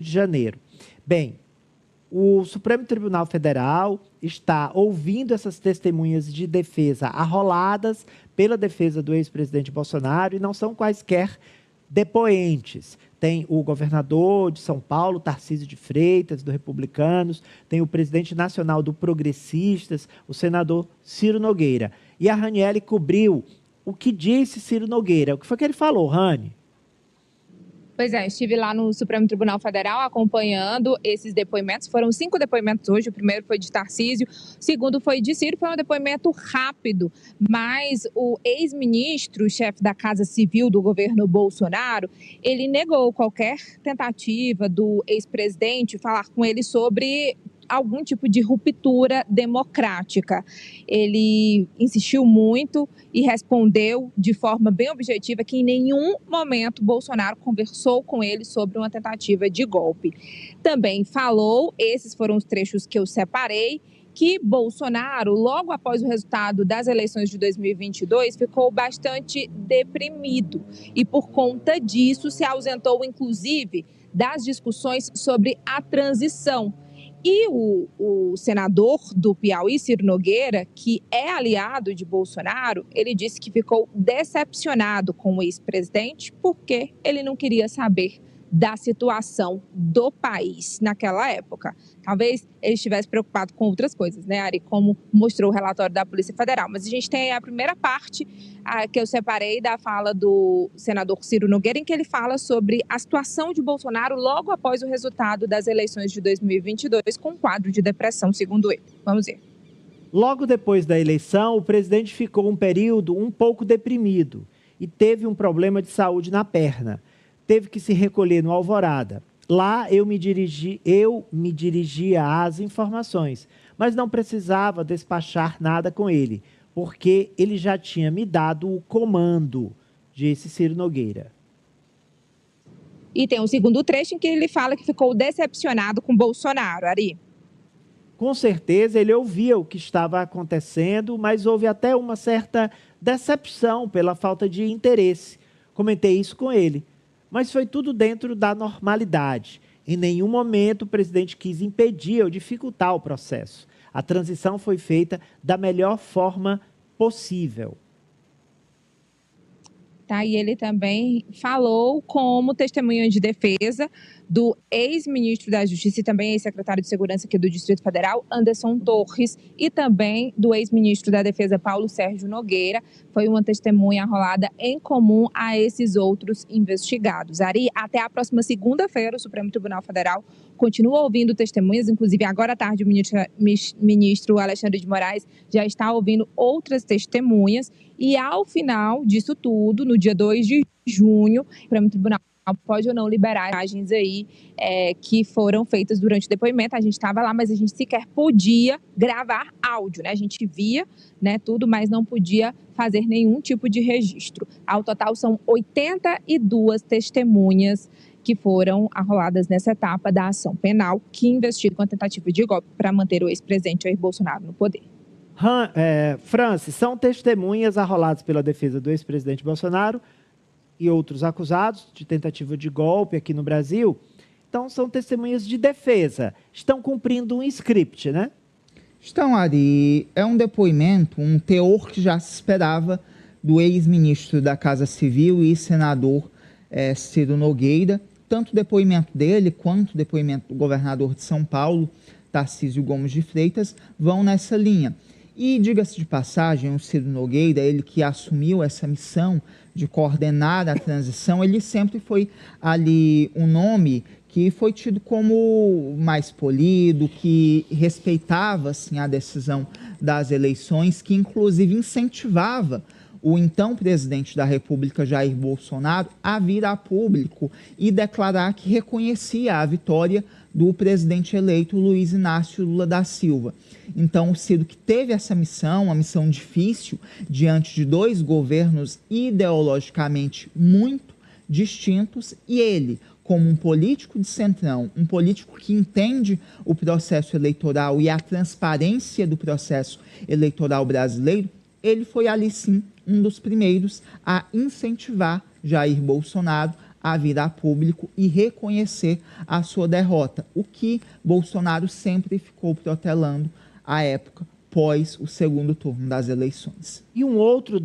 de Janeiro. Bem, o Supremo Tribunal Federal está ouvindo essas testemunhas de defesa arroladas pela defesa do ex-presidente Bolsonaro e não são quaisquer depoentes. Tem o governador de São Paulo, Tarcísio de Freitas, do Republicanos, tem o presidente nacional do Progressistas, o senador Ciro Nogueira. E a Raniele cobriu o que disse Ciro Nogueira. O que foi que ele falou, Rani? Pois é, estive lá no Supremo Tribunal Federal acompanhando esses depoimentos. Foram 5 depoimentos hoje. O primeiro foi de Tarcísio, o segundo foi de Ciro. Foi um depoimento rápido, mas o ex-ministro, chefe da Casa Civil do governo Bolsonaro, ele negou qualquer tentativa do ex-presidente falar com ele sobre algum tipo de ruptura democrática. Ele insistiu muito e respondeu de forma bem objetiva que em nenhum momento Bolsonaro conversou com ele sobre uma tentativa de golpe. Também falou, esses foram os trechos que eu separei, que Bolsonaro, logo após o resultado das eleições de 2022, ficou bastante deprimido e, por conta disso, se ausentou, inclusive, das discussões sobre a transição. E o senador do Piauí, Ciro Nogueira, que é aliado de Bolsonaro, ele disse que ficou decepcionado com o ex-presidente porque ele não queria saber da situação do país naquela época. Talvez ele estivesse preocupado com outras coisas, né, Ari? Como mostrou o relatório da Polícia Federal. Mas a gente tem a primeira parte que eu separei da fala do senador Ciro Nogueira, em que ele fala sobre a situação de Bolsonaro logo após o resultado das eleições de 2022, com um quadro de depressão, segundo ele. Vamos ver. Logo depois da eleição, o presidente ficou um período um pouco deprimido e teve um problema de saúde na perna. Teve que se recolher no Alvorada. Lá eu me dirigia às informações, mas não precisava despachar nada com ele, porque ele já tinha me dado o comando, disse Ciro Nogueira. E tem um segundo trecho em que ele fala que ficou decepcionado com Bolsonaro, Ari. Com certeza ele ouvia o que estava acontecendo, mas houve até uma certa decepção pela falta de interesse. Comentei isso com ele. Mas foi tudo dentro da normalidade. Em nenhum momento o presidente quis impedir ou dificultar o processo. A transição foi feita da melhor forma possível. Tá, e ele também falou como testemunha de defesa do ex-ministro da Justiça e também ex-secretário de Segurança aqui do Distrito Federal, Anderson Torres, e também do ex-ministro da Defesa, Paulo Sérgio Nogueira. Foi uma testemunha arrolada em comum a esses outros investigados. Ari, até a próxima segunda-feira, o Supremo Tribunal Federal continua ouvindo testemunhas, inclusive agora à tarde o ministro Alexandre de Moraes já está ouvindo outras testemunhas, e ao final disso tudo, no dia 2 de junho, o Supremo Tribunal pode ou não liberar imagens aí que foram feitas durante o depoimento. A gente estava lá, mas a gente sequer podia gravar áudio, né? A gente via, né, tudo, mas não podia fazer nenhum tipo de registro. Ao total, são 82 testemunhas que foram arroladas nessa etapa da ação penal que investiga a tentativa de golpe para manter o ex-presidente Jair Bolsonaro no poder. Francis, são testemunhas arroladas pela defesa do ex-presidente Bolsonaro e outros acusados de tentativa de golpe aqui no Brasil. Então, são testemunhas de defesa. Estão cumprindo um script, né? Estão, Ari. É um depoimento, um teor que já se esperava do ex-ministro da Casa Civil e senador Ciro Nogueira. Tanto o depoimento dele quanto o depoimento do governador de São Paulo, Tarcísio Gomes de Freitas, vão nessa linha. E, diga-se de passagem, o Ciro Nogueira, ele que assumiu essa missão de coordenar a transição, ele sempre foi ali um nome que foi tido como mais polido, que respeitava assim, a decisão das eleições, que inclusive incentivava o então presidente da República, Jair Bolsonaro, a vir a público e declarar que reconhecia a vitória do presidente eleito Luiz Inácio Lula da Silva. Então, o Ciro, que teve essa missão, uma missão difícil, diante de dois governos ideologicamente muito distintos, e ele, como um político de centrão, um político que entende o processo eleitoral e a transparência do processo eleitoral brasileiro, ele foi ali sim um dos primeiros a incentivar Jair Bolsonaro a vir a público e reconhecer a sua derrota, o que Bolsonaro sempre ficou protelando à época, pós o segundo turno das eleições. E um outro